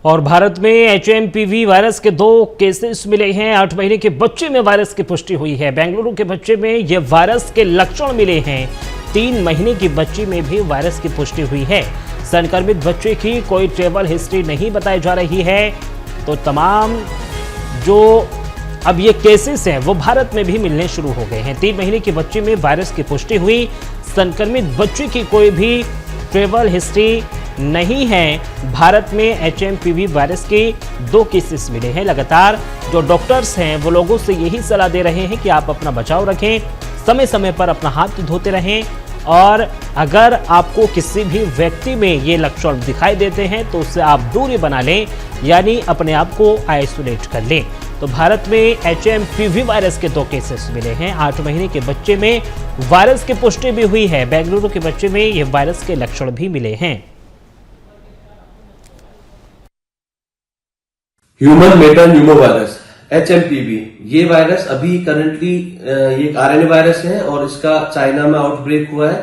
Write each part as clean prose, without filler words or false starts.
और भारत में HMPV virus के 2 केसेस मिले हैं। 8 महीने के बच्चे में वायरस की पुष्टि हुई है। बेंगलुरु के बच्चे में यह वायरस के लक्षण मिले हैं। 3 महीने की बच्ची में भी वायरस की पुष्टि हुई है। संक्रमित बच्चे की कोई ट्रैवल हिस्ट्री नहीं बताई जा रही है। तो तमाम जो अब ये केसेस हैं वो भारत में भी मिलने शुरू हो गए हैं। 3 महीने की बच्ची में वायरस की पुष्टि हुई। संक्रमित बच्चे की कोई भी ट्रैवल हिस्ट्री नहीं है। भारत में HMPV वायरस के 2 केसेस मिले हैं। लगातार जो डॉक्टर्स हैं वो लोगों से यही सलाह दे रहे हैं कि आप अपना बचाव रखें, समय समय पर अपना हाथ धोते रहें और अगर आपको किसी भी व्यक्ति में ये लक्षण दिखाई देते हैं तो उससे आप दूरी बना लें, यानी अपने आप को आइसोलेट कर लें। तो भारत में HMPV वायरस के 2 केसेस मिले हैं। 8 महीने के बच्चे में वायरस की पुष्टि भी हुई है। बेंगलुरु के बच्चे में ये वायरस के लक्षण भी मिले हैं। ह्यूमन मेटान्यूमोवायरस HMPV, ये वायरस अभी करंटली ये RNA वायरस है और इसका चाइना में आउटब्रेक हुआ है।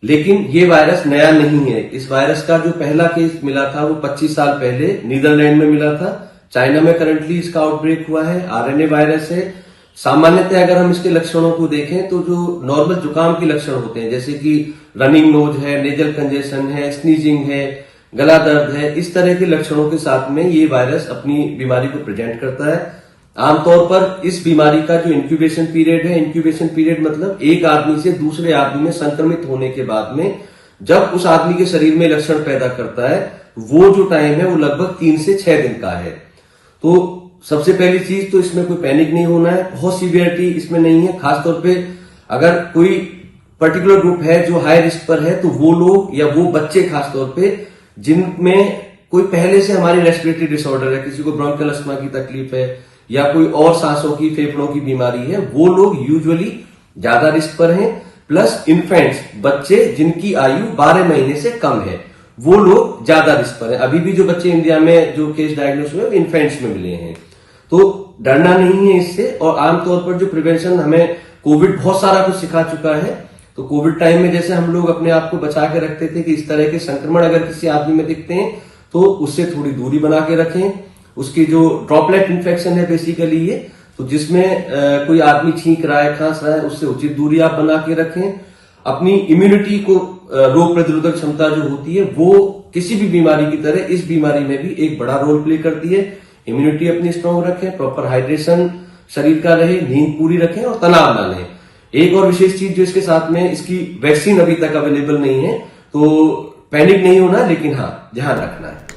लेकिन ये वायरस नया नहीं है। इस वायरस का जो पहला केस मिला था वो 25 साल पहले नीदरलैंड में मिला था। चाइना में करंटली इसका आउटब्रेक हुआ है। RNA वायरस है। सामान्यतः अगर हम इसके लक्षणों को देखें तो जो नॉर्मल जुकाम के लक्षण होते हैं, जैसे कि रनिंग नोज है, नेजल कंजेशन है, स्नीजिंग है, गला दर्द है, इस तरह के लक्षणों के साथ में ये वायरस अपनी बीमारी को प्रेजेंट करता है। आमतौर पर इस बीमारी का जो इंक्यूबेशन पीरियड है, इंक्यूबेशन पीरियड मतलब एक आदमी से दूसरे आदमी में संक्रमित होने के बाद में जब उस आदमी के शरीर में लक्षण पैदा करता है, वो जो टाइम है वो लगभग 3 से 6 दिन का है। तो सबसे पहली चीज तो इसमें कोई पैनिक नहीं होना है। बहुत सीवियरिटी इसमें नहीं है। खासतौर पे अगर कोई पर्टिकुलर ग्रुप है जो हाई रिस्क पर है तो वो लोग या वो बच्चे खासतौर पे जिनमें कोई पहले से हमारी रेस्पिरेटरी डिसऑर्डर है, किसी को ब्रोंकियल अस्थमा की तकलीफ है या कोई और सांसों की फेफड़ों की बीमारी है, वो लोग यूजुअली ज्यादा रिस्क पर हैं। प्लस इन्फेंट्स, बच्चे जिनकी आयु 12 महीने से कम है, वो लोग ज्यादा रिस्क पर हैं। अभी भी जो बच्चे इंडिया में जो केस डायग्नोस हुए इन्फेंट्स में मिले हैं। तो डरना नहीं है इससे। और आमतौर पर जो प्रिवेंशन, हमें कोविड बहुत सारा कुछ सिखा चुका है। तो कोविड टाइम में जैसे हम लोग अपने आप को बचा के रखते थे कि इस तरह के संक्रमण अगर किसी आदमी में दिखते हैं तो उससे थोड़ी दूरी बना के रखें। उसकी जो ड्रॉपलेट इन्फेक्शन है बेसिकली ये, तो जिसमें कोई आदमी छींक रहा है, खांस रहा है, उससे उचित दूरी आप बना के रखें। अपनी इम्यूनिटी को, रोग प्रतिरोधक क्षमता जो होती है वो किसी भी बीमारी की तरह इस बीमारी में भी एक बड़ा रोल प्ले करती है। इम्यूनिटी अपनी स्ट्रांग रखें, प्रॉपर हाइड्रेशन शरीर का रहे, नींद पूरी रखें और तनाव ना लें। एक और विशेष चीज जो इसके साथ में, इसकी वैक्सीन अभी तक अवेलेबल नहीं है, तो पैनिक नहीं होना, लेकिन हाँ ध्यान रखना है।